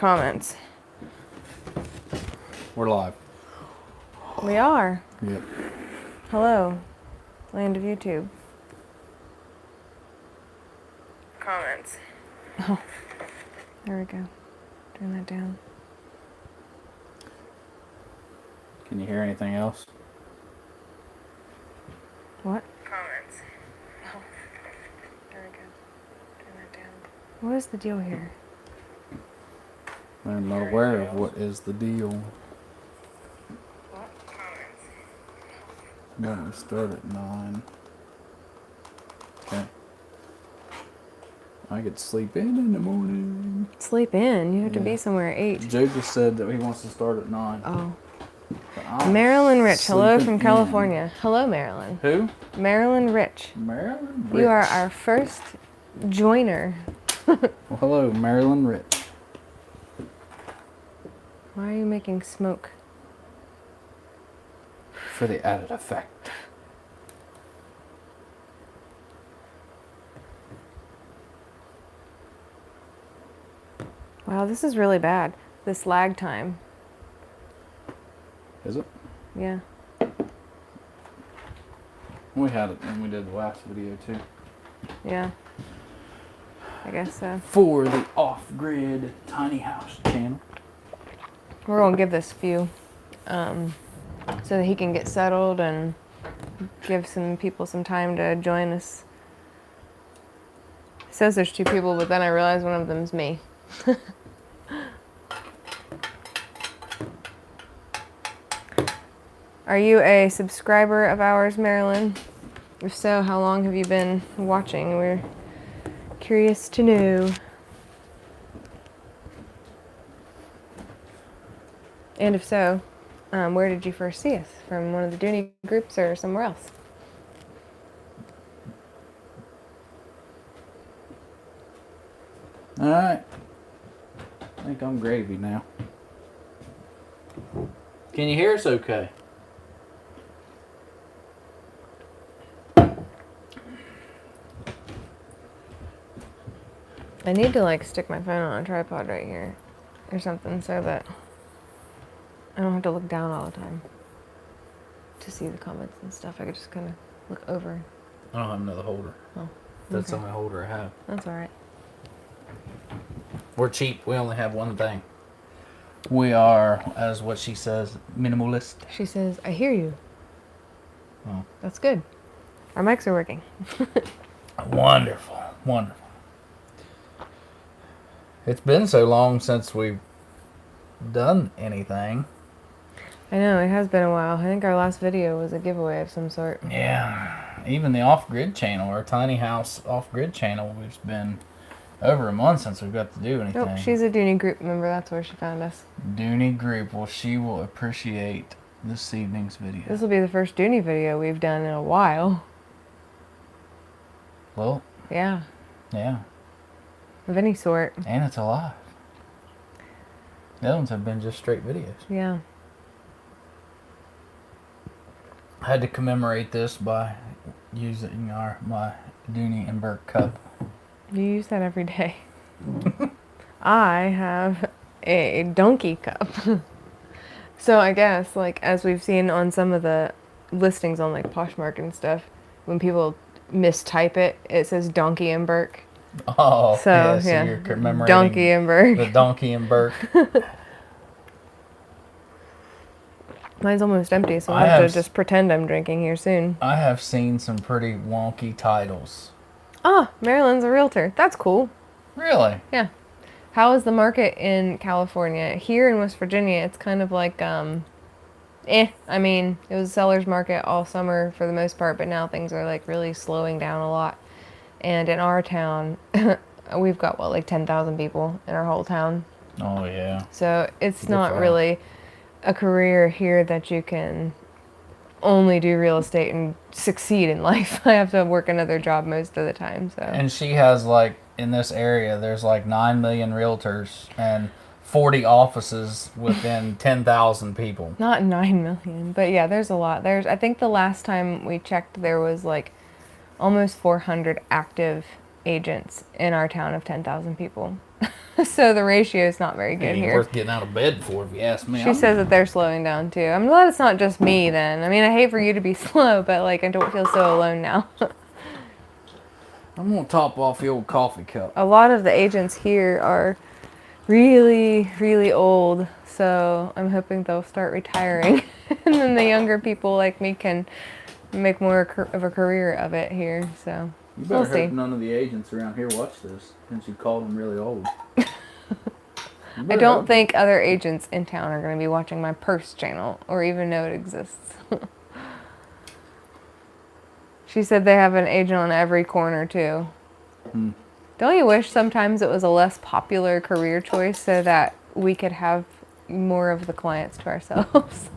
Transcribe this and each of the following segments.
Comments. We're live. We are. Yep. Hello, land of YouTube. Comments. Oh, there we go. Turn that down. Can you hear anything else? What? Comments. Oh, there we go. Turn that down. What is the deal here? I'm not aware of what is the deal. What? Comments. No, we start at 9. Okay. I could sleep in the morning. Sleep in. You have to be somewhere at 8. Joe just said that he wants to start at 9. Oh. But Marilyn Rich. Hello from sleeping California. in. Hello, Marilyn. Who? Marilyn Rich. Marilyn Rich. You are our first joiner. Well, hello, Marilyn Rich. Why are you making smoke? For the added effect. Wow, this is really bad. This lag time. Is it? Yeah. We had it when we did the last video too. Yeah. I guess so. For the off-grid tiny house channel. We're going to give this a few so that he can get settled and give some people some time to join us. It says there's 2 people, but then I realize one of them's me. Are you a subscriber of ours, Marilyn? If so, how long have you been watching? We're curious to know. And if so, where did you first see us? From one of the Dooney groups or somewhere else? Alright. I think I'm gravy now. Can you hear us okay? I need to like stick my phone on a tripod right here or something so that I don't have to look down all the time to see the comments and stuff. I could just kind of look over. I don't have another holder. Oh, That's the okay. only holder I have. That's all right. We're cheap. We only have one thing. We are, as what she says, minimalist. She says, I hear you. Oh. That's good. Our mics are working. Wonderful. Wonderful. It's been so long since we've done anything. I know, it has been a while. I think our last video was a giveaway of some sort. Yeah. Even the off-grid channel, our tiny house off-grid channel, it's been over a month since we've got to do anything. Nope, she's a Dooney group member. That's where she found us. Dooney group. Well, she will appreciate this evening's video. This will be the first Dooney video we've done in a while. Well, Yeah, yeah. of any sort. And it's alive. The other ones have been just straight videos. Yeah. I had to commemorate this by using my Dooney and Burke cup. You use that every day. I have a donkey cup. So I guess, like, as we've seen on some of the listings on, like, Poshmark and stuff, when people mistype it, it says Donkey and Burke. Oh, So, yeah, so yeah. you're commemorating Donkey and Burke. the Donkey and Burke. Mine's almost empty, so I I'll have have to just pretend I'm drinking here soon. I have seen some pretty wonky titles. Ah, Marilyn's a realtor. That's cool. Really? Yeah. How is the market in California? Here in West Virginia, it's kind of like, I mean, it was a seller's market all summer for the most part, but now things are like really slowing down a lot. And in our town, we've got, what, like 10,000 people in our whole town. Oh, yeah. So it's Good not for us. really a career here that you can only do real estate and succeed in life. I have to work another job most of the time, so. And she has, like, in this area, there's like 9 million realtors and 40 offices within 10,000 people. Not 9 million, but yeah, there's a lot. I think the last time we checked, there was like almost 400 active agents in our town of 10,000 people. So the ratio is not very It good ain't here. worth getting out of bed for, if you ask me. She says that they're slowing down too. I'm glad it's not just me then. I mean, I hate for you to be slow, but like I don't feel so alone now. I'm gonna top off the old coffee cup. A lot of the agents here are really, really old, so I'm hoping they'll start retiring. And then the younger people like me can make more of a career of it here, so You we'll better see. hope none of the agents around here watch this, since you called them really old. I don't think other agents in town are going to be watching my purse channel or even know it exists. She said they have an agent on every corner too. Don't you wish sometimes it was a less popular career choice so that we could have more of the clients to ourselves?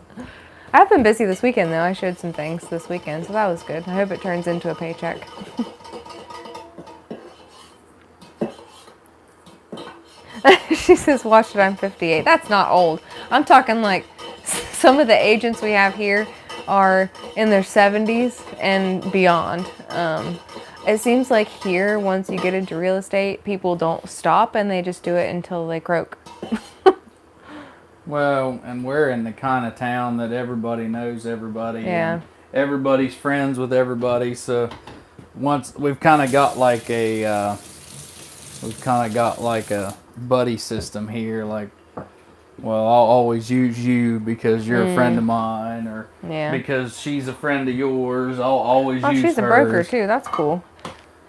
I've been busy this weekend though. I showed some things this weekend, so that was good. I hope it turns into a paycheck. She says, watch it, I'm 58. That's not old. I'm talking like some of the agents we have here are in their 70s and beyond. It seems like here, once you get into real estate, people don't stop and they just do it until they croak. Well, and we're in the kind of town that everybody knows everybody. Yeah. And everybody's friends with everybody. So once we've kind of got like a buddy system here. Like, well, I'll always use you because you're a friend of mine, or because she's a friend of yours. I'll always use she's a hers. broker too. That's cool.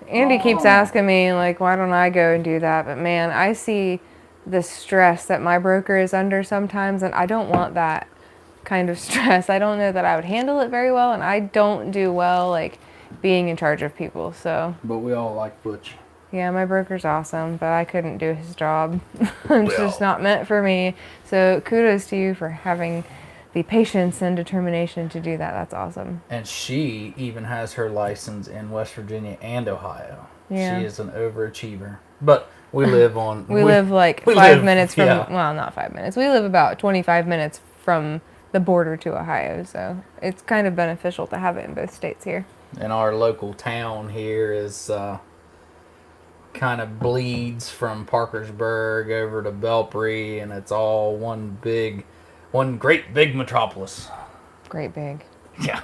Andy keeps asking me, like, why don't I go and do that? But man, I see the stress that my broker is under sometimes, and I don't want that kind of stress. I don't know that I would handle it very well, and I don't do well, like, being in charge of people, so. But we all like Butch. Yeah, my broker's awesome, but I couldn't do his job. It's just not meant for me. So kudos to you for having the patience and determination to do that. That's awesome. And she even has her license in West Virginia and Ohio. Yeah. She is an overachiever. But we live on... We live like we 5 live- minutes from, yeah. well, not 5 minutes. We live about 25 minutes from the border to Ohio. So it's kind of beneficial to have it in both states here. And our local town here is... kind of bleeds from Parkersburg over to Belpre, and it's all one great big metropolis. Great big. Yeah.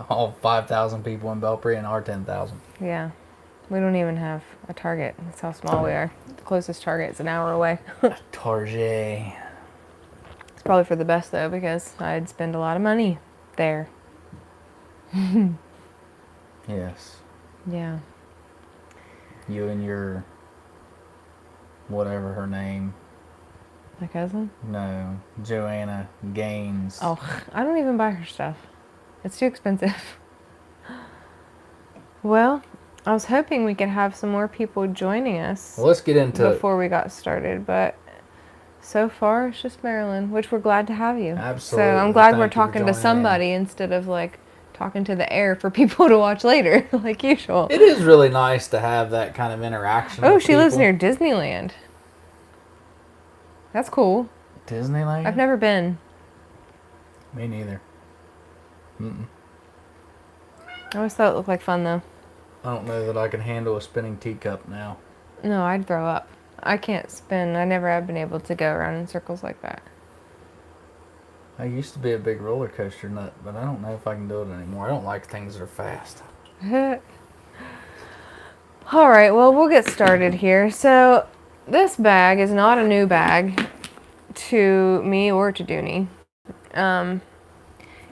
All 5,000 people in Belpre and our 10,000. Yeah. We don't even have a Target. That's how small we are. The closest Target is an hour away. Target. It's probably for the best though, because I'd spend a lot of money there. Yes. Yeah. You and your... whatever her name. My cousin? No. Joanna Gaines. Oh, I don't even buy her stuff. It's too expensive. Well, I was hoping we could have some more people joining us Well, let's get into... before we got started, but so far it's just Marilyn, which we're glad to have you. Absolutely. So I'm glad Thank we're you for talking to joining in. somebody instead of like talking to the air for people to watch later, like usual. It is really nice to have that kind of interaction Oh, with she lives people. near Disneyland. That's cool. Disneyland? I've never been. Me neither. I always thought it looked like fun though. I don't know that I can handle a spinning teacup now. No, I'd throw up. I can't spin. I never have been able to go around in circles like that. I used to be a big roller coaster nut, but I don't know if I can do it anymore. I don't like things that are fast. All right, well, we'll get started here. So this bag is not a new bag to me or to Dooney.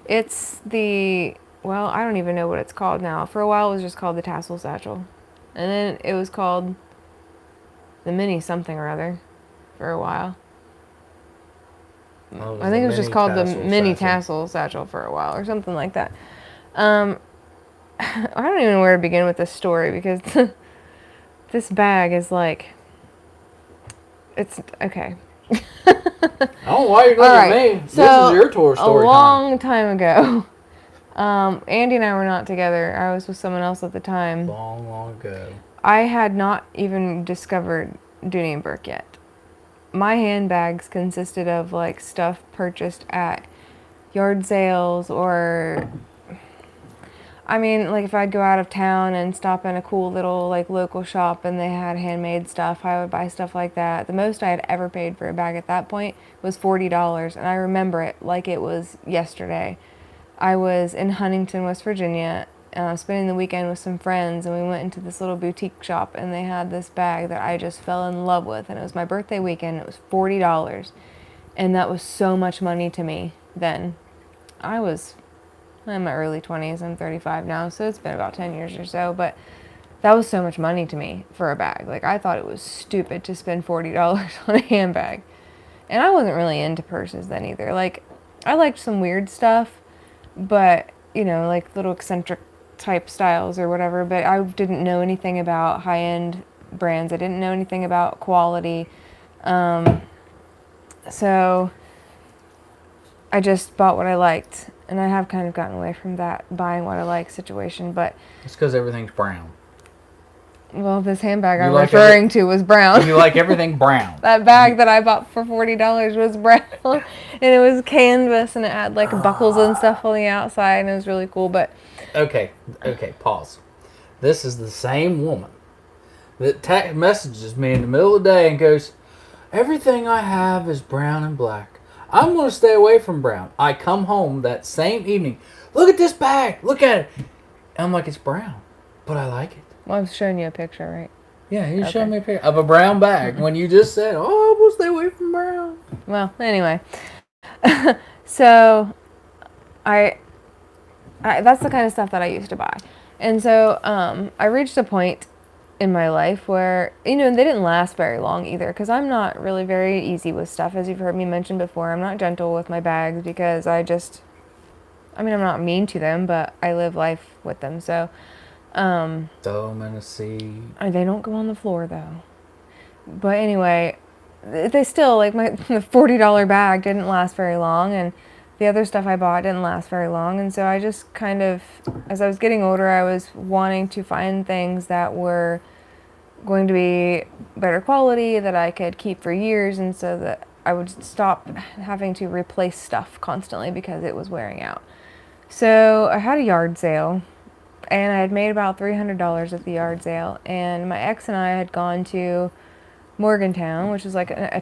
It's the, well, I don't even know what it's called now. For a while, it was just called the Tassel Satchel. And then it was called the Mini something or other for a while. I think it was just called the Mini Tassel Satchel for a while or something like that. I don't even know where to begin with this story because this bag is like, it's, okay. Oh, why are you looking at me? So, this is your tour story a long time ago, Andy and I were not together. I was with someone else at the time. Long ago. I had not even discovered Dooney and Burke yet. My handbags consisted of like stuff purchased at yard sales, or I mean, like if I'd go out of town and stop in a cool little like local shop and they had handmade stuff, I would buy stuff like that. The most I had ever paid for a bag at that point was $40, and I remember it like it was yesterday. I was in Huntington, West Virginia, spending the weekend with some friends, and we went into this little boutique shop, and they had this bag that I just fell in love with, and it was my birthday weekend. It was $40, and that was so much money to me then. I was I'm in my early 20s. I'm 35 now, so it's been about 10 years or so. But that was so much money to me for a bag. Like, I thought it was stupid to spend $40 on a handbag. And I wasn't really into purses then either. Like, I liked some weird stuff, but, like little eccentric type styles or whatever. But I didn't know anything about high end brands, I didn't know anything about quality. So I just bought what I liked, and I have kind of gotten away from that buying what I like situation. But It's because everything's brown. well, this handbag You I'm like referring to was brown. You like everything brown. That bag that I bought for $40 was brown, and it was canvas, and it had like buckles and stuff on the outside, and it was really cool. But Okay, pause. This is the same woman that messages me in the middle of the day and goes, "Everything I have is brown and black. I'm going to stay away from brown." I come home that same evening. Look at this bag. Look at it. And I'm like, it's brown, but I like it. well, I was showing you a picture, right? Yeah, you Okay. showed me a picture of a brown bag when you just said, "Oh, I'm going to stay away from brown." Well, anyway, so I that's the kind of stuff that I used to buy. And so I reached a point in my life where, they didn't last very long either, because I'm not really very easy with stuff. As you've heard me mention before, I'm not gentle with my bags because I'm not mean to them, but I live life with them. So Throw them in a seed. they don't go on the floor though. But anyway, they still, like, my the $40 bag didn't last very long, and the other stuff I bought didn't last very long. And so I just kind of, as I was getting older, I was wanting to find things that were going to be better quality, that I could keep for years, and so that I would stop having to replace stuff constantly because it was wearing out. So I had a yard sale, and I had made about $300 at the yard sale, and my ex and I had gone to Morgantown, which is like a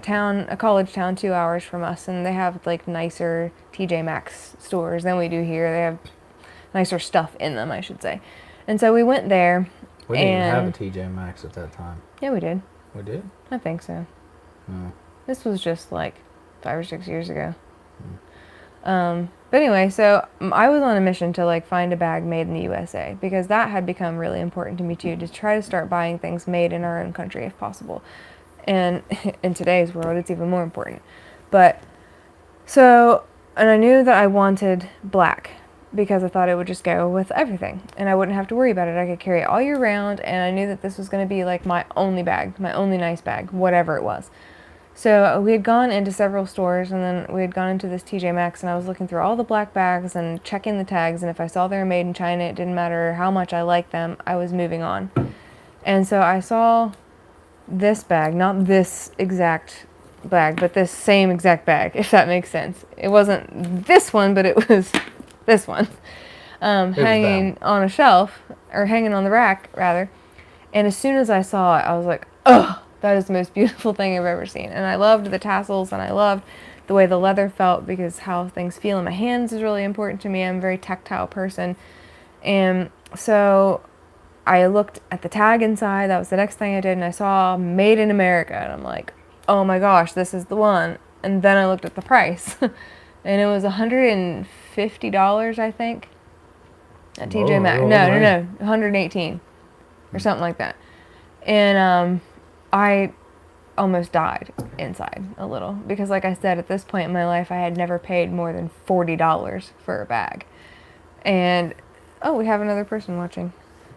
college town 2 hours from us, and they have like nicer TJ Maxx stores than we do here. They have nicer stuff in them, I should say. And so we went there. We didn't even have a TJ Maxx at that time. Yeah, we did. We did? I think so. No. This was just like 5 or 6 years ago. But anyway, so I was on a mission to like find a bag made in the USA, because that had become really important to me too, to try to start buying things made in our own country if possible. And in today's world, it's even more important. But so, and I knew that I wanted black because I thought it would just go with everything and I wouldn't have to worry about it. I could carry it all year round, and I knew that this was going to be like my only bag, my only nice bag, whatever it was. So we had gone into several stores, and then we had gone into this TJ Maxx, and I was looking through all the black bags and checking the tags, and if I saw they were made in China, it didn't matter how much I liked them, I was moving on. And so I saw this bag, not this exact bag, but this same exact bag, if that makes sense. It wasn't this one, but it was this one, hanging on a shelf, or hanging on the rack, rather. And as soon as I saw it, I was like, oh, that is the most beautiful thing I've ever seen. And I loved the tassels, and I loved the way the leather felt, because how things feel in my hands is really important to me. I'm a very tactile person. And so I looked at the tag inside. That was the next thing I did, and I saw "Made in America," and I'm like, oh my gosh, this is the one. And then I looked at the price, and it was $150, I think, at TJ Maxx. No, 118 or something like that. And I almost died inside a little, because like I said, at this point in my life, I had never paid more than $40 for a bag. And oh, we have another person watching.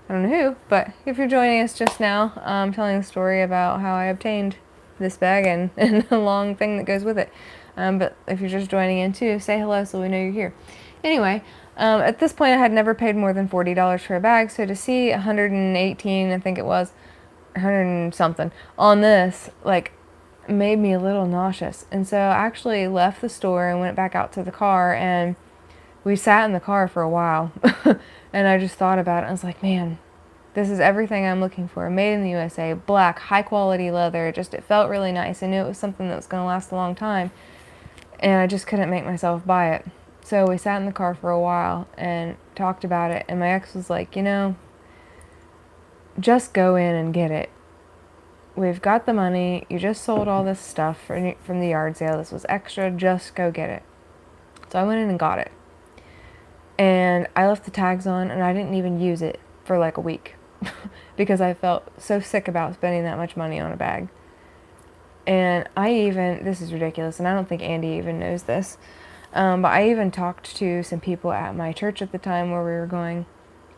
I don't know who, but if you're joining us just now, I'm telling a story about how I obtained this bag and the long thing that goes with it. But if you're just joining in too, say hello so we know you're here. Anyway, at this point I had never paid more than $40 for a bag, so to see 118, I think it was, 100 and something on this, like, made me a little nauseous. And so I actually left the store and went back out to the car and we sat in the car for a while and I just thought about it. I was like, man, this is everything I'm looking for. Made in the USA, black, high quality leather. Just, it felt really nice. I knew it was something that was going to last a long time. And I just couldn't make myself buy it. So we sat in the car for a while and talked about it. And my ex was like, just go in and get it. We've got the money. You just sold all this stuff from the yard sale. This was extra. Just go get it. So I went in and got it. And I left the tags on and I didn't even use it for like a week because I felt so sick about spending that much money on a bag. And this is ridiculous, and I don't think Andy even knows this, but I even talked to some people at my church at the time where we were going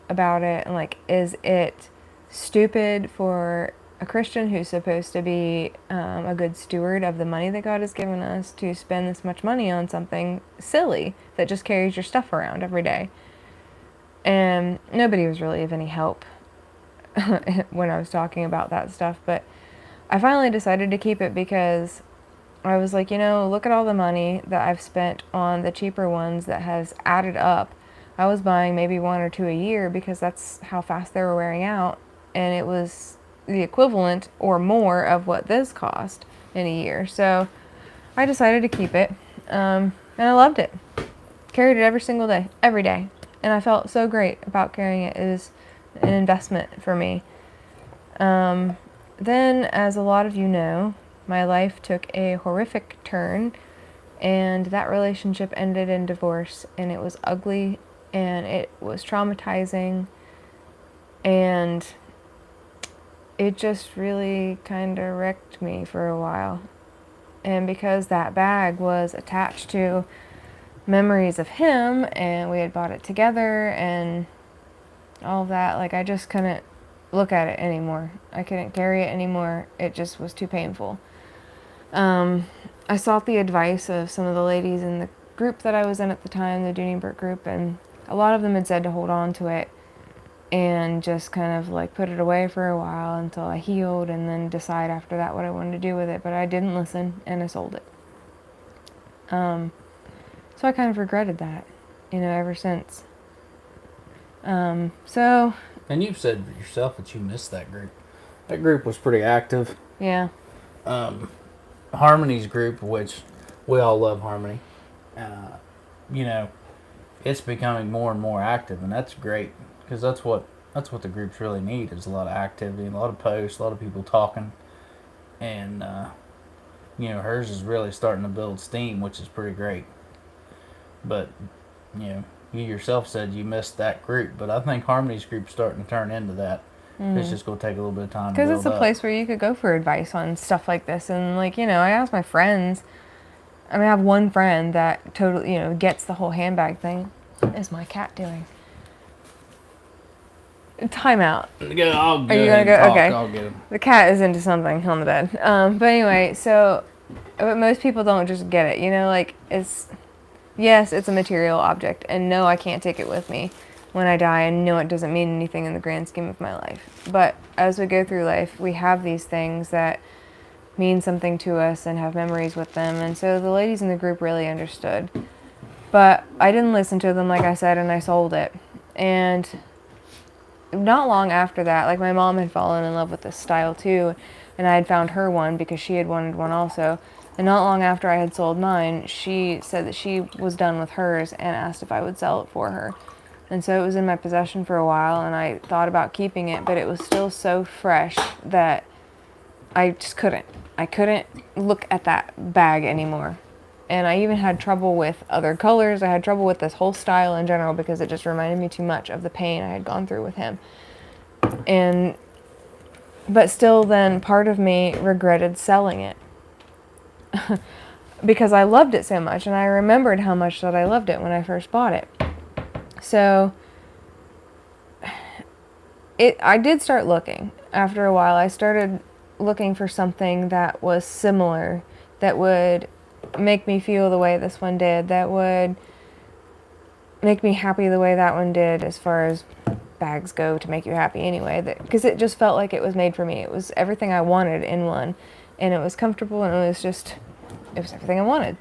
about it, and like, is it stupid for a Christian who's supposed to be a good steward of the money that God has given us to spend this much money on something silly that just carries your stuff around every day? And nobody was really of any help when I was talking about that stuff, but I finally decided to keep it because I was like, look at all the money that I've spent on the cheaper ones that has added up. I was buying maybe one or two a year because that's how fast they were wearing out, and it was the equivalent or more of what this cost in a year. So I decided to keep it, and I loved it. Carried it every single day, every day, and I felt so great about carrying it. It is an investment for me. Then, as a lot of you know, my life took a horrific turn, and that relationship ended in divorce, and it was ugly, and it was traumatizing, and it just really kind of wrecked me for a while. And because that bag was attached to memories of him, and we had bought it together, and all of that, like, I just couldn't look at it anymore. I couldn't carry it anymore. It just was too painful. I sought the advice of some of the ladies in the group that I was in at the time, the Duningburg group, and a lot of them had said to hold on to it and just kind of like put it away for a while until I healed and then decide after that what I wanted to do with it. But I didn't listen and I sold it. So I kind of regretted that, ever since. So And you've said yourself that you missed that group. That group was pretty active. yeah. Harmony's group, which we all love Harmony, uh, you know, it's becoming more and more active, and that's great because that's what the groups really need is a lot of activity, and a lot of posts, a lot of people talking, and hers is really starting to build steam, which is pretty great. But you yourself said you missed that group, but I think Harmony's group's starting to turn into that. It's just going to take a little bit of time to Because build it's a up. place where you could go for advice on stuff like this. And, like, I asked my friends. I have one friend that totally, gets the whole handbag thing. What is my cat doing? Time out. I'll go Are you ahead going to go? and talk. Okay. I'll get him. The cat is into something on the bed. But anyway, so but most people don't just get it. Like, yes, it's a material object. And no, I can't take it with me when I die, and no, it doesn't mean anything in the grand scheme of my life. But as we go through life, we have these things that mean something to us and have memories with them. And so the ladies in the group really understood. But I didn't listen to them, like I said, and I sold it. And not long after that, like, my mom had fallen in love with this style too, and I had found her one because she had wanted one also. And not long after I had sold mine, she said that she was done with hers and asked if I would sell it for her. And so it was in my possession for a while, and I thought about keeping it, but it was still so fresh that I just couldn't. I couldn't look at that bag anymore. And I even had trouble with other colors. I had trouble with this whole style in general because it just reminded me too much of the pain I had gone through with him. But still then part of me regretted selling it because I loved it so much, and I remembered how much that I loved it when I first bought it. So I did start looking. After a while, I started looking for something that was similar, that would make me feel the way this one did, that would make me happy the way that one did, as far as bags go to make you happy anyway, because it just felt like it was made for me. It was everything I wanted in one, and it was comfortable, and it was everything I wanted.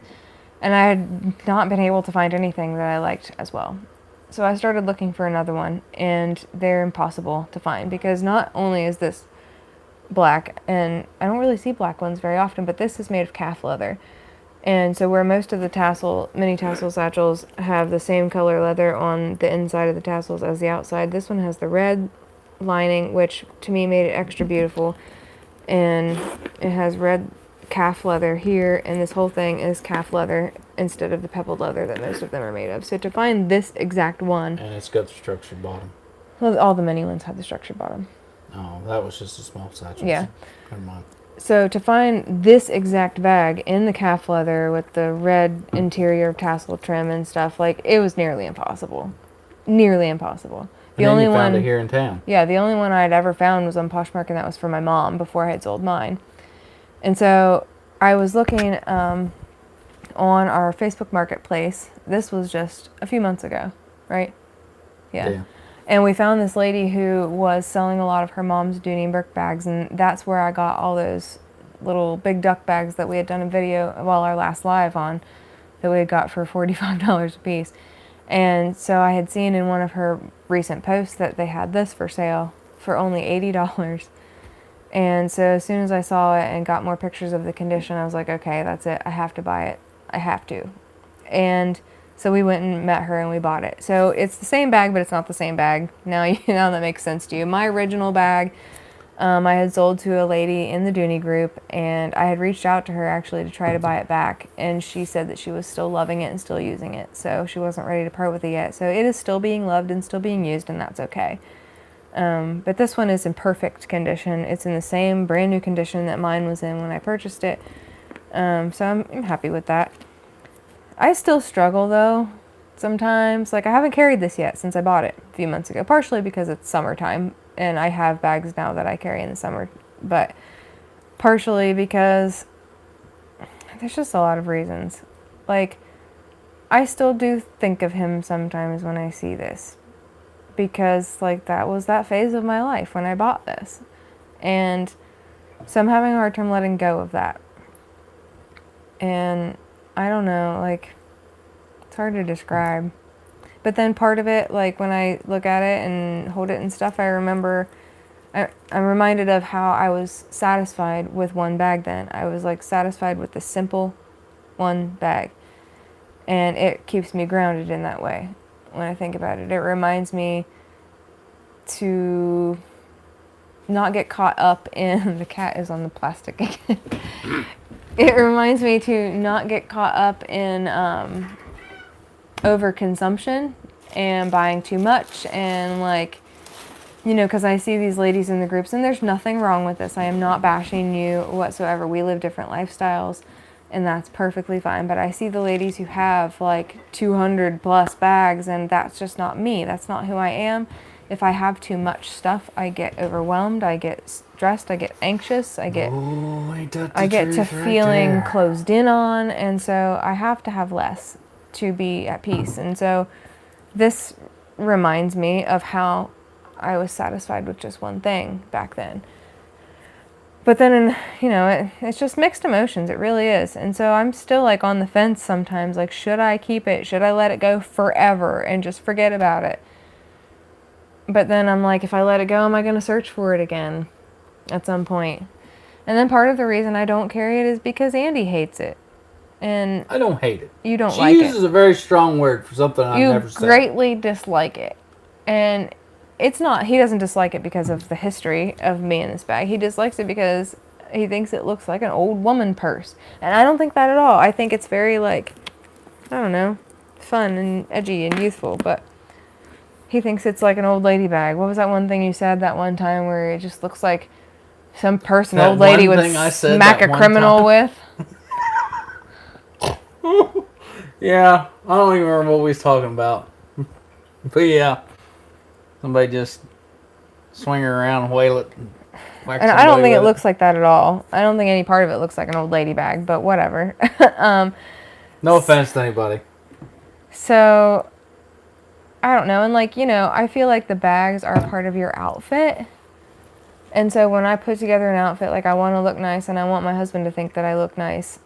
And I had not been able to find anything that I liked as well. So I started looking for another one, and they're impossible to find because not only is this black, and I don't really see black ones very often, but this is made of calf leather. And so where most of the mini tassel satchels have the same color leather on the inside of the tassels as the outside, this one has the red lining, which to me made it extra beautiful. And it has red calf leather here, and this whole thing is calf leather instead of the pebbled leather that most of them are made of. So to find this exact one, And it's got the structured bottom. well, all the mini ones have the structured bottom. Oh, that was just a small satchel. Yeah. Never mind. So to find this exact bag in the calf leather with the red interior tassel trim and stuff, like it was nearly impossible. Nearly impossible. And then you found it here in town. Yeah, the only one I'd ever found was on Poshmark, and that was for my mom before I had sold mine. And so I was looking on our Facebook Marketplace. This was just a few months ago, right? Yeah. And we found this lady who was selling a lot of her mom's Dooney and Burke bags, and that's where I got all those little big duck bags that we had done a video, well, our last live on, that we had got for $45 a piece. And so I had seen in one of her recent posts that they had this for sale for only $80. And so as soon as I saw it and got more pictures of the condition, I was like, okay, that's it. I have to buy it. I have to. And so we went and met her and we bought it. So it's the same bag, but it's not the same bag. Now that makes sense to you. My original bag, I had sold to a lady in the Dooney group, and I had reached out to her actually to try to buy it back. And she said that she was still loving it and still using it. So she wasn't ready to part with it yet. So it is still being loved and still being used, and that's okay. But this one is in perfect condition. It's in the same brand new condition that mine was in when I purchased it. So I'm happy with that. I still struggle though sometimes. Like I haven't carried this yet since I bought it a few months ago, partially because it's summertime and I have bags now that I carry in the summer, but partially because there's just a lot of reasons. Like I still do think of him sometimes when I see this, because like that was that phase of my life when I bought this, and so I'm having a hard time letting go of that. And I don't know, like it's hard to describe, but then part of it, like when I look at it and hold it and stuff, I'm reminded of how I was satisfied with one bag then. I was like satisfied with the simple one bag, and it keeps me grounded in that way. When I think about it, it reminds me to not get caught up in the cat is on the plastic again. It reminds me to not get caught up in overconsumption and buying too much, and like, you know, because I see these ladies in the groups, and there's nothing wrong with this. I am not bashing you whatsoever. We live different lifestyles, and that's perfectly fine. But I see the ladies who have like 200 plus bags, and that's just not me. That's not who I am. If I have too much stuff, I get overwhelmed, I get stressed, I get anxious, I get to feeling closed in on, and so I have to have less to be at peace. And so this reminds me of how I was satisfied with just one thing back then. But then, it's just mixed emotions. It really is. And so I'm still like on the fence sometimes. Like, should I keep it? Should I let it go forever and just forget about it? But then I'm like, if I let it go, am I going to search for it again at some point? And then part of the reason I don't carry it is because Andy hates it. And I don't hate it. You don't like it. She uses a very strong word for something I've never said. You greatly dislike it. And it's not, he doesn't dislike it because of the history of me in this bag. He dislikes it because he thinks it looks like an old woman purse. And I don't think that at all. I think it's very, like, I don't know, fun and edgy and youthful. But he thinks it's like an old lady bag. What was that one thing you said that one time where it just looks like some person, old lady would smack a criminal with? Yeah, I don't even remember what we was talking about. But yeah, somebody just swing her around, whale it, and I don't think it looks like that at all. I don't think any part of it looks like an old lady bag, but whatever. No offense to anybody. So, I don't know. And like, I feel like the bags are a part of your outfit. And so when I put together an outfit, like I want to look nice and I want my husband to think that I look nice.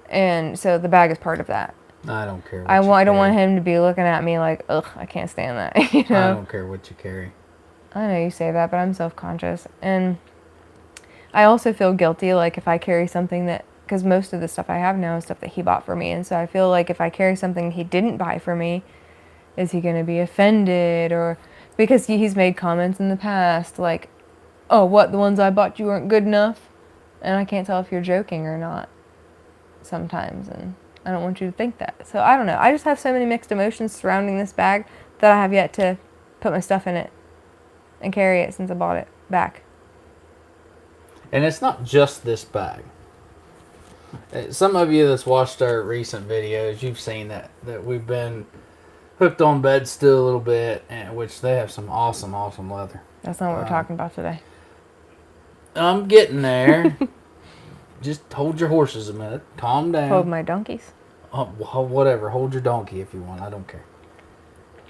And so the bag is part of that. I don't care what I don't want carry. him to be looking at me like, ugh, I can't stand that. I don't care what you carry. I know you say that, but I'm self-conscious. And I also feel guilty, like, if I carry something that, because most of the stuff I have now is stuff that he bought for me. And so I feel like if I carry something he didn't buy for me, is he going to be offended? Or because he's made comments in the past like, oh, what, the ones I bought you weren't good enough? And I can't tell if you're joking or not sometimes. And I don't want you to think that. So I don't know. I just have so many mixed emotions surrounding this bag that I have yet to put my stuff in it and carry it since I bought it back. And it's not just this bag. Some of you that's watched our recent videos, you've seen that we've been hooked on bed still a little bit, and which they have some awesome leather. That's not what we're talking about today. I'm getting there. Just hold your horses a minute. Calm down. Hold my donkeys. Whatever. Hold your donkey if you want. I don't care.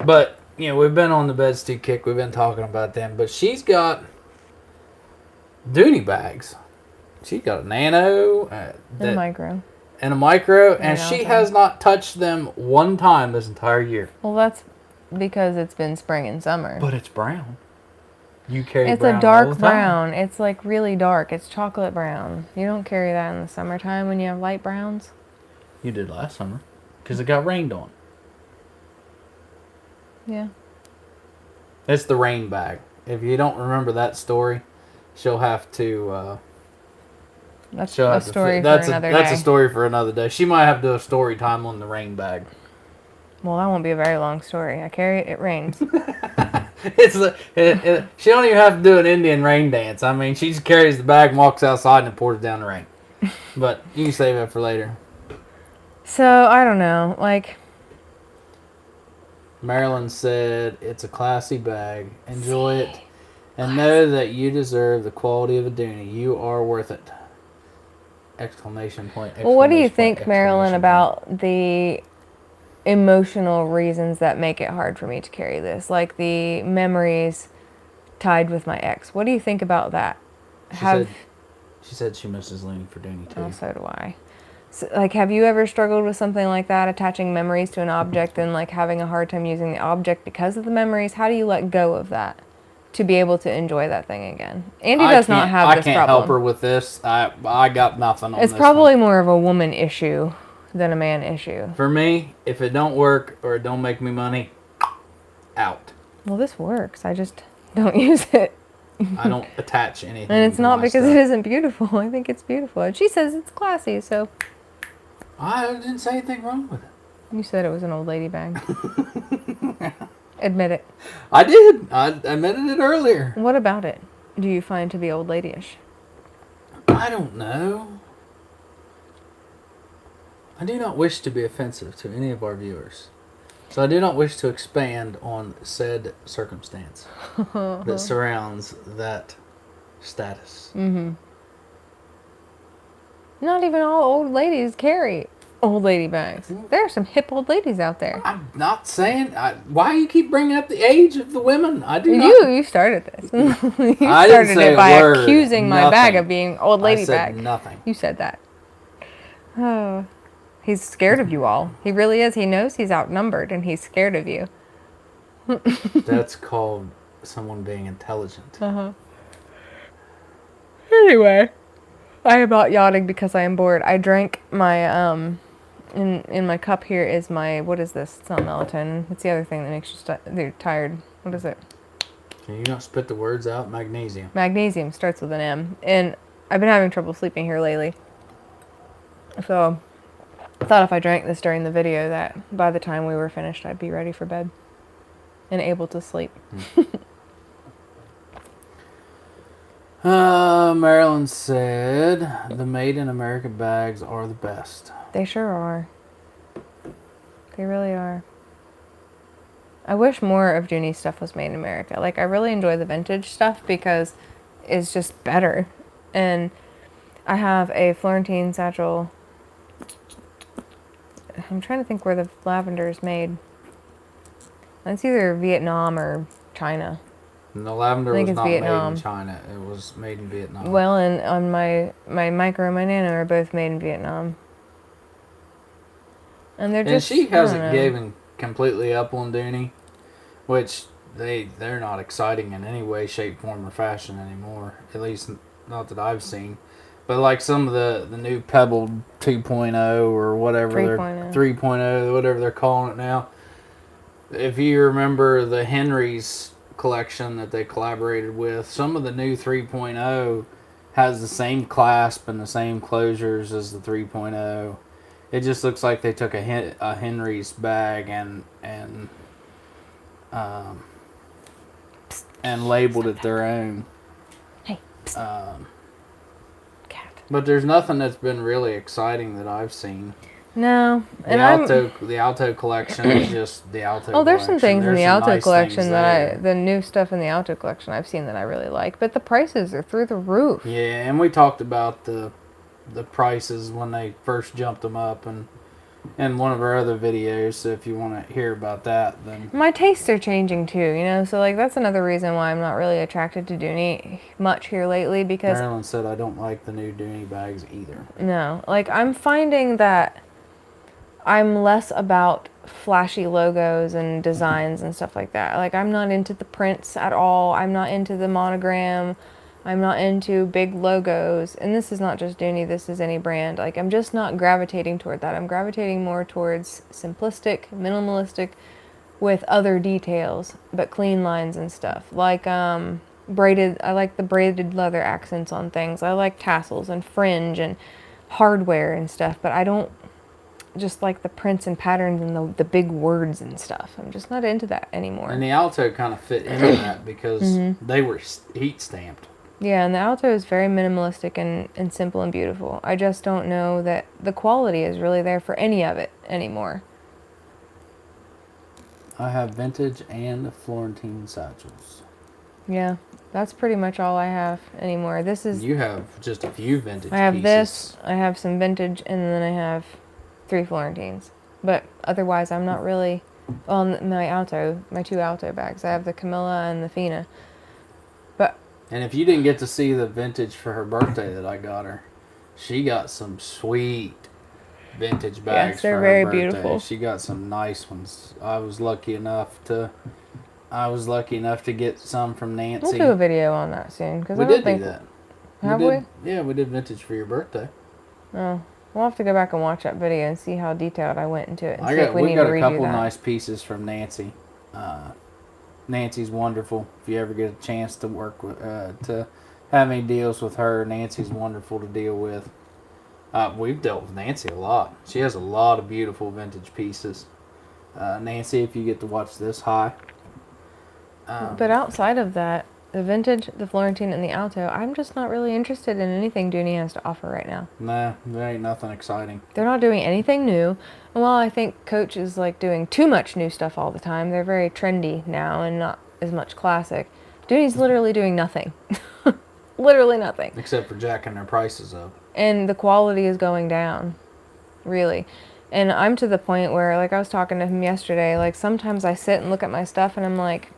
But, we've been on the bedstead kick. We've been talking about them. But she's got Dooney bags. She's got a nano. And a micro. And a micro. And she has not touched them one time this entire year. Well, that's because it's been spring and summer. But it's brown. You carry it's brown a dark all the time. brown. It's like really dark. It's chocolate brown. You don't carry that in the summertime when you have light browns. You did last summer. Because it got rained on. Yeah. It's the rain bag. If you don't remember that story, she'll have to... that's a story for another day. That's a story for another day. She might have to do a story time on the rain bag. Well, that won't be a very long story. I carry it. It rains. She don't even have to do an Indian rain dance. I mean, she just carries the bag and walks outside and it pours down the rain. But you can save it for later. So, I don't know. Like... Marilyn said, it's a classy bag. Enjoy it. And know that you deserve the quality of a Dooney. You are worth it. Exclamation point. Well, what do you think, Marilyn, about the emotional reasons that make it hard for me to carry this? Like the memories tied with my ex. What do you think about that? She said she misses Looney for Dooney too. Oh, so do I. So, like, have you ever struggled with something like that, attaching memories to an object and like having a hard time using the object because of the memories? How do you let go of that to be able to enjoy that thing again? Andy does not have this problem. I can't help her with this. I got nothing on this. It's probably more of a woman issue than a man issue. For me, if it don't work or it don't make me money, out. Well, this works. I just don't use it. I don't attach anything. And it's not because it isn't beautiful. I think it's beautiful. And she says it's classy, so... I didn't say anything wrong with it. You said it was an old lady bag. Admit it. I did. I admitted it earlier. What about it do you find to be old lady-ish? I don't know. I do not wish to be offensive to any of our viewers. So I do not wish to expand on said circumstance that surrounds that status. Mm-hmm. Not even all old ladies carry old lady bags. There are some hip old ladies out there. I'm not saying... why you keep bringing up the age of the women? I do not... You started this. You started it by accusing my bag of being old lady bag. I said nothing. You said that. Oh... He's scared of you all. He really is. He knows he's outnumbered and he's scared of you. That's called someone being intelligent. Uh-huh. Anyway, I am not yawning because I am bored. I drank my, in my cup here is my, what is this? It's not melatonin. It's the other thing that makes you tired. What is it? Can you not spit the words out? Magnesium. Magnesium starts with an M. And I've been having trouble sleeping here lately. So... I thought if I drank this during the video that by the time we were finished, I'd be ready for bed and able to sleep. Marilyn said, the Made in America bags are the best. They sure are. They really are. I wish more of Junie's stuff was made in America. Like, I really enjoy the vintage stuff because it's just better. And I have a Florentine satchel... I'm trying to think where the lavender is made. It's either Vietnam or China. And the lavender was not made in China. It was made in Vietnam. Well, and on my micro and my nano are both made in Vietnam. And they're And just, she I don't hasn't know. given completely up on Dooney, which they're not exciting in any way, shape, form, or fashion anymore. At least not that I've seen. But like some of the new Pebble 2.0 or whatever they're 3.0. 3.0, whatever they're calling it now. If you remember the Henry's collection that they collaborated with, some of the new 3.0 has the same clasp and the same closures as the 3.0. It just looks like they took a Henry's bag um, and labeled it their own. Hey, psst, Um, cat. but there's nothing that's been really exciting that I've seen. No, The and I'm. Alto collection is just the Alto Oh, there's collection. some things in There's the some Alto nice things collection there. the new stuff in the Alto collection I've seen that I really like, but the prices are through the roof. Yeah, and we talked about the prices when they first jumped them up and in one of our other videos. So if you want to hear about that, then My tastes are changing too, so like that's another reason why I'm not really attracted to Dooney much here lately because Marilyn said I don't like the new Dooney bags either. no, like I'm finding that I'm less about flashy logos and designs and stuff like that. Like I'm not into the prints at all. I'm not into the monogram. I'm not into big logos. And this is not just Dooney, this is any brand. Like I'm just not gravitating toward that. I'm gravitating more towards simplistic, minimalistic with other details, but clean lines and stuff. Like braided, I like the braided leather accents on things. I like tassels and fringe and hardware and stuff, but I don't just like the prints and patterns and the big words and stuff. I'm just not into that And anymore. the Alto kind of fit into that because Mm-hmm. they were heat stamped. Yeah, and the Alto is very minimalistic and simple and beautiful. I just don't know that the quality is really there for any of it anymore. I have vintage and Florentine satchels. Yeah, that's pretty much all I have anymore. This is, You have just a few vintage I have pieces. this, I have some vintage, and then I have 3 Florentines. But otherwise, I'm not really, well, my 2 Alto bags. I have the Camilla and the Fina. But And if you didn't get to see the vintage for her birthday that I got her, she got some sweet vintage bags yes, they're for her very birthday. beautiful. She got some nice ones. I was lucky enough to get some from Nancy. We'll do a video on that soon because We I don't did think do that. have we? Yeah, we did vintage for your birthday. Oh, we'll have to go back and watch that video and see how detailed I went into it and see if we We need got to a redo couple that. nice pieces from Nancy. Nancy's wonderful. If you ever get a chance to work with, to have any deals with her, Nancy's wonderful to deal with. We've dealt with Nancy a lot. She has a lot of beautiful vintage pieces. Nancy, if you get to watch this, hi. But outside of that, the vintage, the Florentine, and the Alto, I'm just not really interested in anything Dooney has to offer right now. Nah, there ain't nothing exciting. They're not doing anything new. And while I think Coach is like doing too much new stuff all the time, they're very trendy now and not as much classic. Dooney's literally doing nothing. Literally nothing. Except for jacking their prices up. And the quality is going down. Really. And I'm to the point where, like I was talking to him yesterday, like sometimes I sit and look at my stuff and I'm like,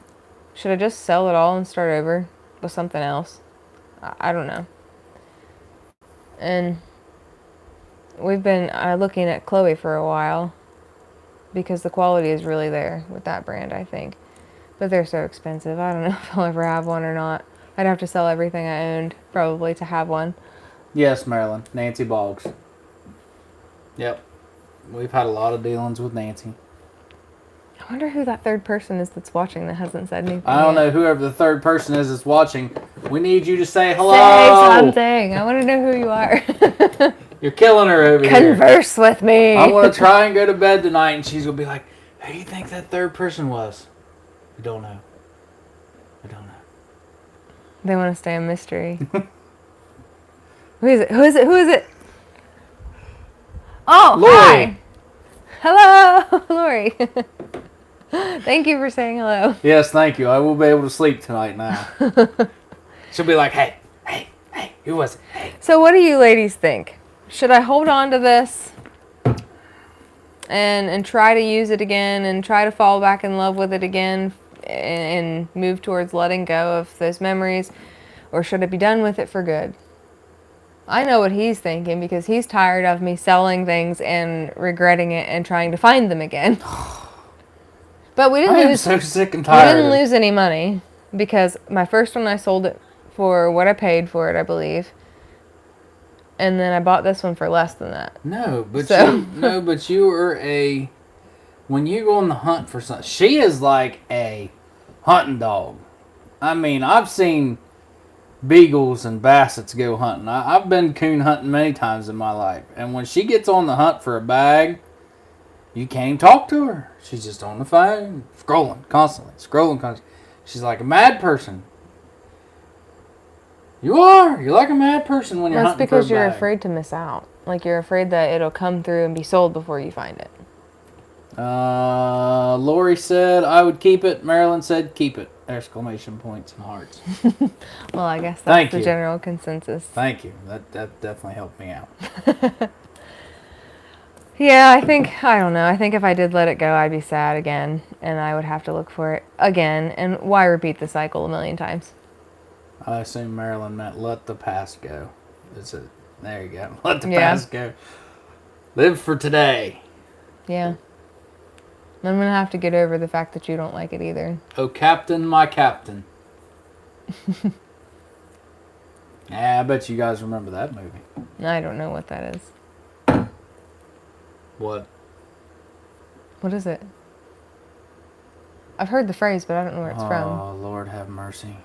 should I just sell it all and start over with something else? I don't know. And we've been looking at Chloe for a while because the quality is really there with that brand, I think. But they're so expensive. I don't know if I'll ever have one or not. I'd have to sell everything I owned probably to have one. Yes, Marilyn. Nancy Boggs. Yep. We've had a lot of dealings with Nancy. I wonder who that third person is that's watching that hasn't said anything I don't yet. know, whoever the third person is that's watching, we need you to say hello. Say something. I want to know who you are. You're killing her over here. Converse with me. I want to try and go to bed tonight, and she's going to be like, who do you think that third person was? I don't know. I don't know. They want to stay a mystery. Who is it? Who is it? Who is it? Oh, Lori. Hi. Hello, Lori. Thank you for saying hello. Yes, thank you. I will be able to sleep tonight now. She'll be like, hey, who was it? Hey. So what do you ladies think? Should I hold on to this and try to use it again and try to fall back in love with it again and move towards letting go of those memories? Or should I be done with it for good? I know what he's thinking because he's tired of me selling things and regretting it and trying to find them again. But we didn't I am lose. so sick and We tired didn't of. lose any money because my first one I sold it for what I paid for it, I believe, and then I bought this one for less than that. No, but So you are a. When you go on the hunt for something, she is like a hunting dog. I mean, I've seen beagles and bassets go hunting. I've been coon hunting many times in my life, and when she gets on the hunt for a bag, you can't talk to her. She's just on the phone, scrolling constantly, scrolling constantly. She's like a mad person. You are. You're like a mad person when you're that's hunting for a because you're bag. afraid to miss out. Like you're afraid that it'll come through and be sold before you find it. Lori said I would keep it. Marilyn said keep it. Exclamation points and hearts. Well, I guess that's Thank the you. general consensus. Thank you. That definitely helped me out. Yeah, I don't know. I think if I did let it go, I'd be sad again, and I would have to look for it again. And why repeat the cycle a million times? I assume Marilyn meant let the past go. There you go. Let the Yeah. past go. Live for today. Yeah. I'm gonna have to get over the fact that you don't like it either. Oh, Captain, my Captain. Yeah, I bet you guys remember that movie. I don't know what that is. What? What is it? I've heard the phrase, but I don't know where it's from. Oh, Lord have mercy.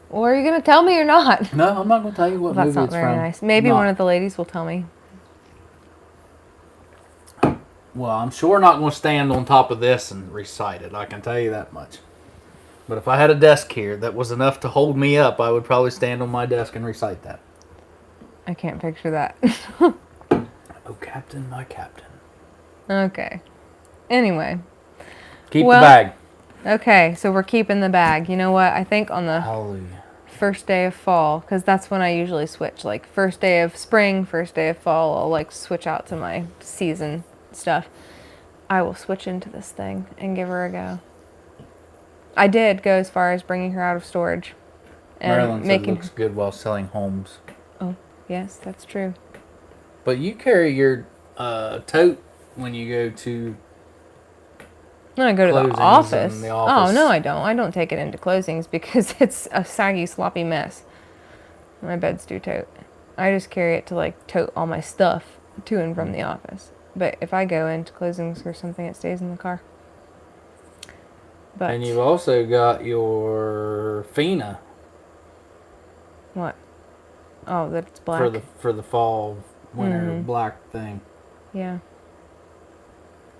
Well, are you gonna tell me or not? No, I'm not going to tell you what Well, that's movie not it's very from. nice. Maybe No. one of the ladies will tell me. Well, I'm sure not going to stand on top of this and recite it. I can tell you that much. But if I had a desk here that was enough to hold me up, I would probably stand on my desk and recite that. I can't picture that. Oh, Captain, my Captain. Okay. Anyway. Keep Well, the bag. Okay, so we're keeping the bag. You know what? I think on the Hallelujah. first day of fall, because that's when I usually switch. Like first day of spring, first day of fall, I'll like switch out to my season stuff. I will switch into this thing and give her a go. I did go as far as bringing her out of storage and Marilyn said making. looks good while selling homes. Oh, yes, that's true. But you carry your tote when you go to. When I go to the Closings office. in the Oh, office. no, I don't. I don't take it into closings because it's a saggy, sloppy mess. My bed's too tote. I just carry it to like tote all my stuff to and from the office. But if I go into closings or something, it stays in the car. But And you've also got your Fina what? Oh, that it's black. for the fall winter Mhm. black thing. Yeah.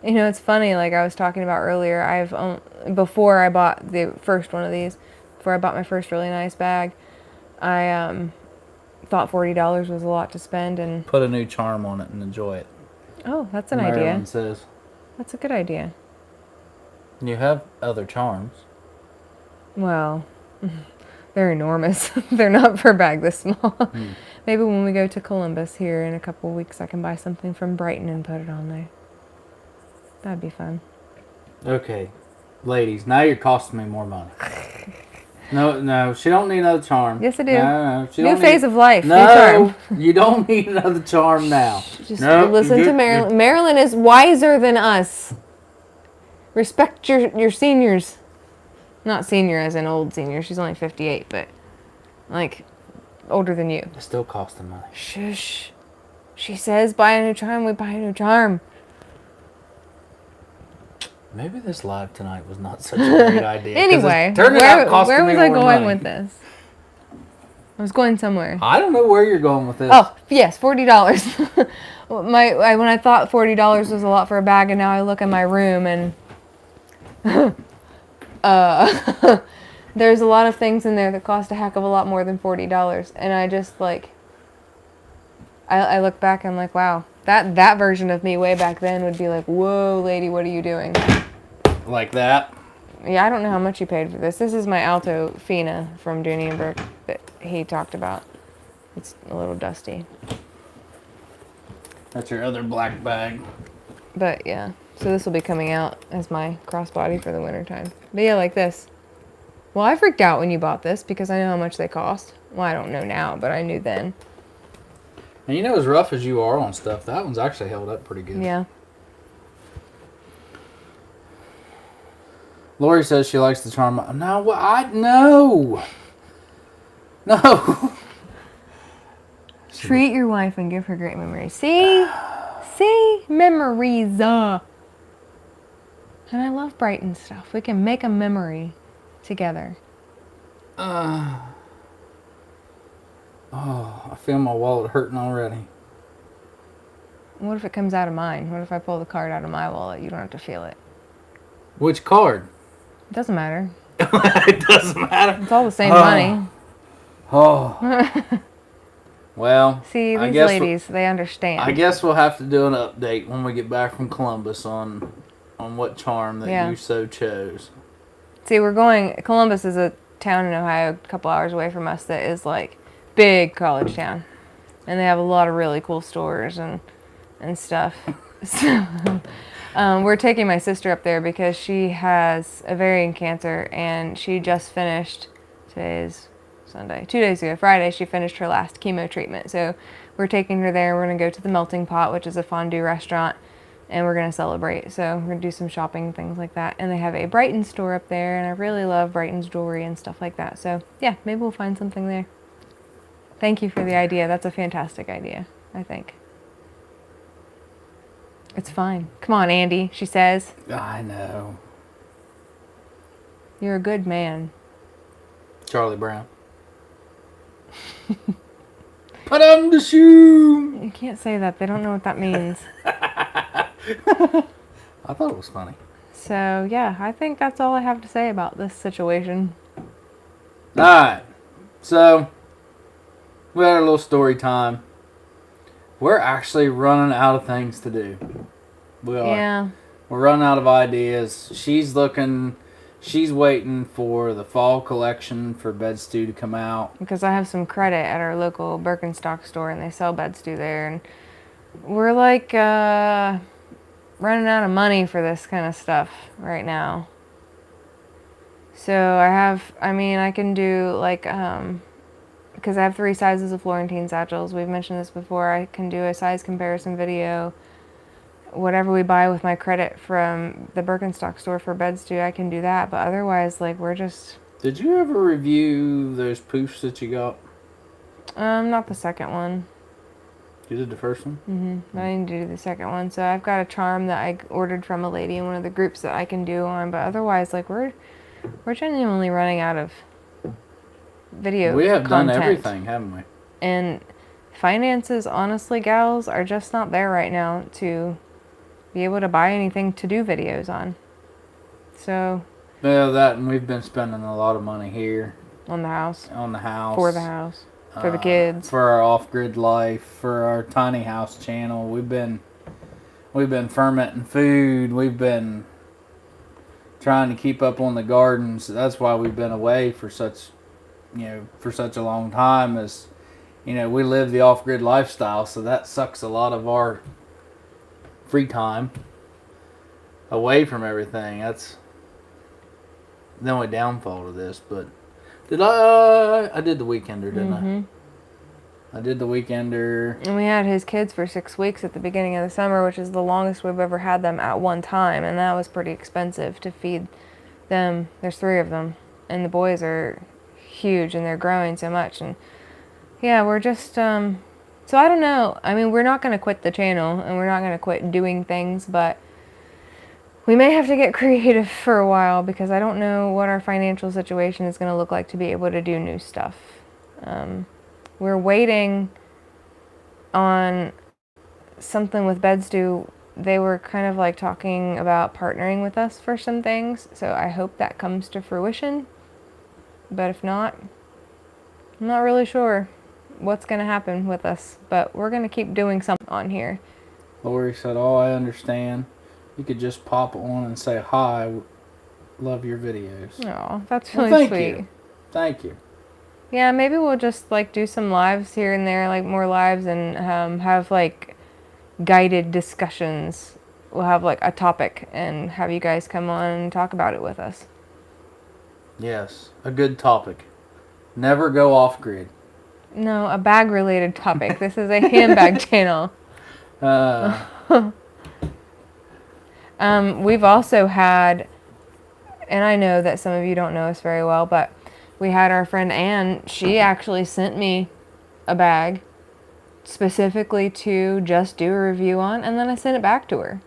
You know, it's funny. Like I was talking about earlier, before I bought the first one of these, before I bought my first really nice bag, I thought $40 was a lot to spend, and Put a new charm on it and enjoy it. oh, that's an Marilyn idea. says. That's a good idea. You have other charms. Well, they're enormous. They're not for a bag this small. Maybe when we go to Columbus here in a couple of weeks, I can buy something from Brighton and put it on there. That'd be fun. Okay, ladies, now you're costing me more money. No, she don't need another charm. Yes, I do. No, she New don't phase need, of life. New No, charm. you don't need another charm now. Just No, listen to Marilyn. Marilyn is wiser than us. Respect your seniors. Not senior as an old senior. She's only 58, but like older than you. It's still costing money. Shush. She says buy a new charm, we buy a new charm. Maybe this live tonight was not such a great idea. 'cause Anyway, it turned out costing where me was I more going money. with this? I was going somewhere. I don't know where you're going with this. Oh, yes, $40. When I thought $40 was a lot for a bag, and now I look in my room and there's a lot of things in there that cost a heck of a lot more than $40, and I just like I look back and I'm like, wow, that version of me way back then would be like, whoa, lady, what are you doing? Like that. Yeah, I don't know how much you paid for this. This is my Alto Fina from Dooney and Burke that he talked about. It's a little dusty. That's your other black bag. But yeah, so this will be coming out as my crossbody for the wintertime. But yeah, like this. Well, I freaked out when you bought this because I know how much they cost. Well, I don't know now, but I knew then. And you know, as rough as you are on stuff, that one's actually held up pretty good. Yeah. Lori says she likes the charm. No, no. No. Treat your wife and give her great memories. See? See? Memories. And I love Brighton stuff. We can make a memory together. Oh, I feel my wallet hurting already. What if it comes out of mine? What if I pull the card out of my wallet? You don't have to feel it. Which card? It doesn't matter. It doesn't matter. It's all the same money. Oh. Well, See, these ladies, they understand. I guess we'll have to do an update when we get back from Columbus on what charm that you so chose. See, Columbus is a town in Ohio a couple hours away from us that is like big college town. And they have a lot of really cool stores and stuff. So, we're taking my sister up there because she has ovarian cancer and she just finished, today's Sunday, 2 days ago, Friday, she finished her last chemo treatment. So we're taking her there. We're going to go to the Melting Pot, which is a fondue restaurant, and we're going to celebrate. So we're going to do some shopping, things like that. And they have a Brighton store up there, and I really love Brighton's jewelry and stuff like that. So yeah, maybe we'll find something there. Thank you for the idea. That's a fantastic idea, I think. It's fine. Come on, Andy, she says. I know. You're a good man. Charlie Brown. Put on the shoe. You can't say that. They don't know what that means. I thought it was funny. So, yeah, I think that's all I have to say about this situation. Alright. So, we had a little story time. We're actually running out of things to do. We are. Yeah. We're running out of ideas. She's waiting for the fall collection for Bed Stew to come out. Because I have some credit at our local Birkenstock store and they sell Bed Stew there. And we're like running out of money for this kind of stuff right now. So I can do like, because I have 3 sizes of Florentine satchels. We've mentioned this before. I can do a size comparison video. Whatever we buy with my credit from the Birkenstock store for Bed Stew, I can do that. But otherwise, like, we're just... Did you ever review those poofs that you got? Not the second one. You did the first one? Mm-hmm. I need to do the second one. So I've got a charm that I ordered from a lady in one of the groups that I can do on. But otherwise, like, we're genuinely running out of video We have content. done everything, haven't we? And finances, honestly, gals, are just not there right now to be able to buy anything to do videos on. So... Yeah, that, and we've been spending a lot of money here. On the house. On the house. For the house. For the kids. For our off-grid life. For our tiny house channel. We've been fermenting food. We've been trying to keep up on the gardens. That's why we've been away for such a long time. Is, we live the off-grid lifestyle, so that sucks a lot of our free time away from everything. That's the only downfall to this. But I did the Weekender, didn't I? I did the Weekender. And we had his kids for 6 weeks at the beginning of the summer, which is the longest we've ever had them at one time, and that was pretty expensive to feed them. There's 3 of them, and the boys are huge and they're growing so much. And yeah, we're just so I don't know. I mean, we're not going to quit the channel and we're not going to quit doing things, but we may have to get creative for a while because I don't know what our financial situation is going to look like to be able to do new stuff. We're waiting on something with Bed Stew. They were kind of like talking about partnering with us for some things, so I hope that comes to fruition. But if not, I'm not really sure what's going to happen with us, but we're going to keep doing something on here. Lori said, "Oh, I understand. You could just pop on and say hi. Love your videos." Oh, that's really sweet. Thank you. Yeah, maybe we'll just like do some lives here and there, like more lives, and have like guided discussions. We'll have like a topic and have you guys come on and talk about it with us. Yes, a good topic. Never go off grid. No, a bag related topic. This is a handbag channel. Uh, We've also had, and I know that some of you don't know us very well, but we had our friend Anne. She actually sent me a bag specifically to just do a review on, and then I sent it back to her.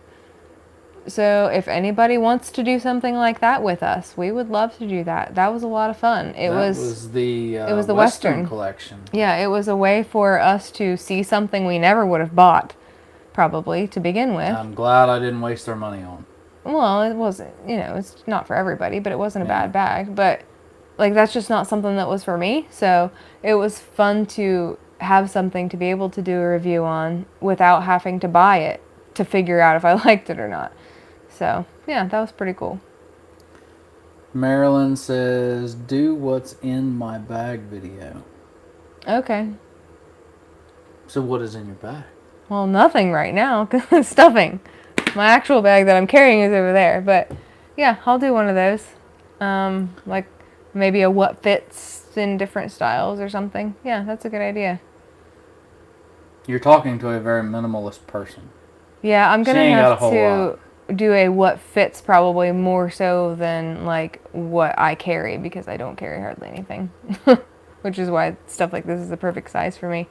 So if anybody wants to do something like that with us, we would love to do that. That was a lot of fun. It was the it was the Western Western collection. Yeah, it was a way for us to see something we never would have bought, probably, to begin with. I'm glad I didn't waste our money on. Well, it wasn't, it's not for everybody, but it wasn't a Yeah. bad bag. But, like, that's just not something that was for me. So it was fun to have something to be able to do a review on without having to buy it to figure out if I liked it or not. So, yeah, that was pretty cool. Marilyn says, do what's in my bag video. Okay. So what is in your bag? Well, nothing right now, because it's stuffing. My actual bag that I'm carrying is over there. But, yeah, I'll do one of those. Like, maybe a what fits in different styles or something. Yeah, that's a good idea. You're talking to a very minimalist person. Yeah, I'm going to ain't got a have whole to do a what fits probably more so than, like, what I carry, because I don't carry hardly anything. Which is why stuff like this is the perfect size for me.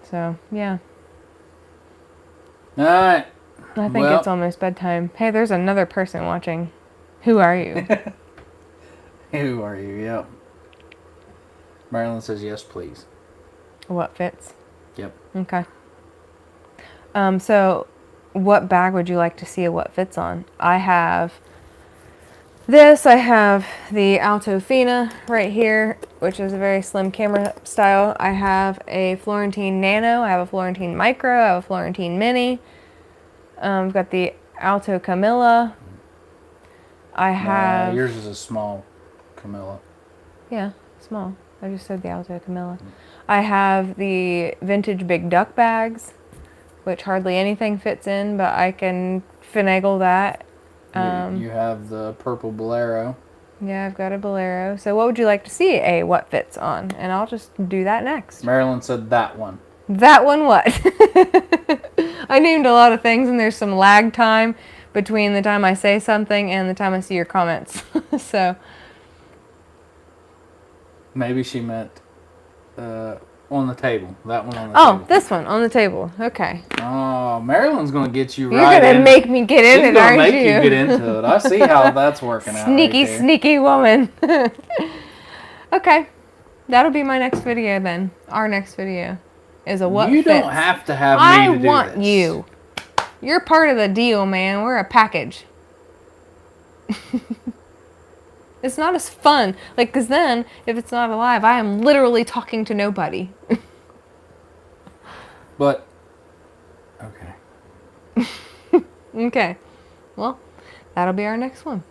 So, yeah. All right. I think it's almost bedtime. Hey, there's another person watching. Who are you? Who are you? Yep. Marilyn says, yes, please. What fits? Yep. Okay. So, what bag would you like to see a what fits on? I have this. I have the Alto Fina right here, which is a very slim camera style. I have a Florentine Nano. I have a Florentine Micro. I have a Florentine Mini. I've got the Alto Camilla. I have... yours is a small Camilla. Yeah, small. I just said the Alto Camilla. I have the vintage Big Duck bags, which hardly anything fits in, but I can finagle that. You have the purple Bolero. Yeah, I've got a Bolero. So what would you like to see a what fits on? And I'll just do that next. Marilyn said that one. That one what? I named a lot of things, and there's some lag time between the time I say something and the time I see your comments. So maybe she meant on the table. That one on the oh, table. this one on the table. Okay. Oh, Marilyn's going to get you You're right gonna make me get in She's it, gonna aren't make you? you get into it. I see how that's working out. Sneaky, right there. sneaky woman. Okay. That'll be my next video then. Our next video is a what You fits. don't have to have me I to do want this. you. You're part of the deal, man. We're a package. It's not as fun. Like, because then, if it's not alive, I am literally talking to nobody. But, okay. Okay. Well, that'll be our next one.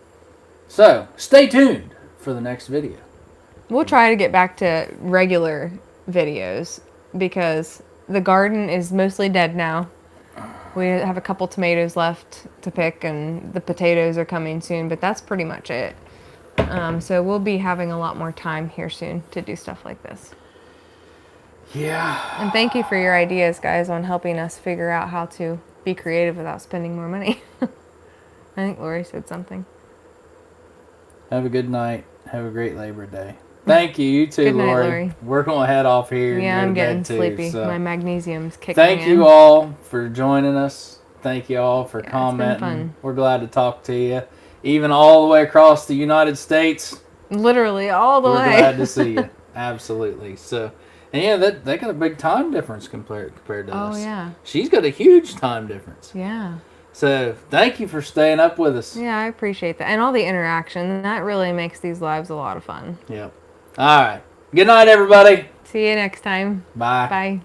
So, stay tuned for the next video. We'll try to get back to regular videos because the garden is mostly dead now. We have a couple tomatoes left to pick, and the potatoes are coming soon, but that's pretty much it. So we'll be having a lot more time here soon to do stuff like this. Yeah. And thank you for your ideas, guys, on helping us figure out how to be creative without spending more money. I think Lori said something. Have a good night. Have a great Labor Day. Thank you. You too, Good night, Lori. Lori. We're going to head off here. And Yeah, go I'm to getting bed too, sleepy. so. My magnesium's kicking Thank in. you all for joining us. Thank you all for Yeah, it's been commenting. fun. We're glad to talk to you. Even all the way across the United States. Literally all the We're way. glad to see you. Absolutely. So, and yeah, they got a big time difference compared to us. Oh, yeah. She's got a huge time difference. Yeah. So, thank you for staying up with us. Yeah, I appreciate that. And all the interaction. That really makes these lives a lot of fun. Yep. All right. Good night, everybody. See you next time. Bye. Bye.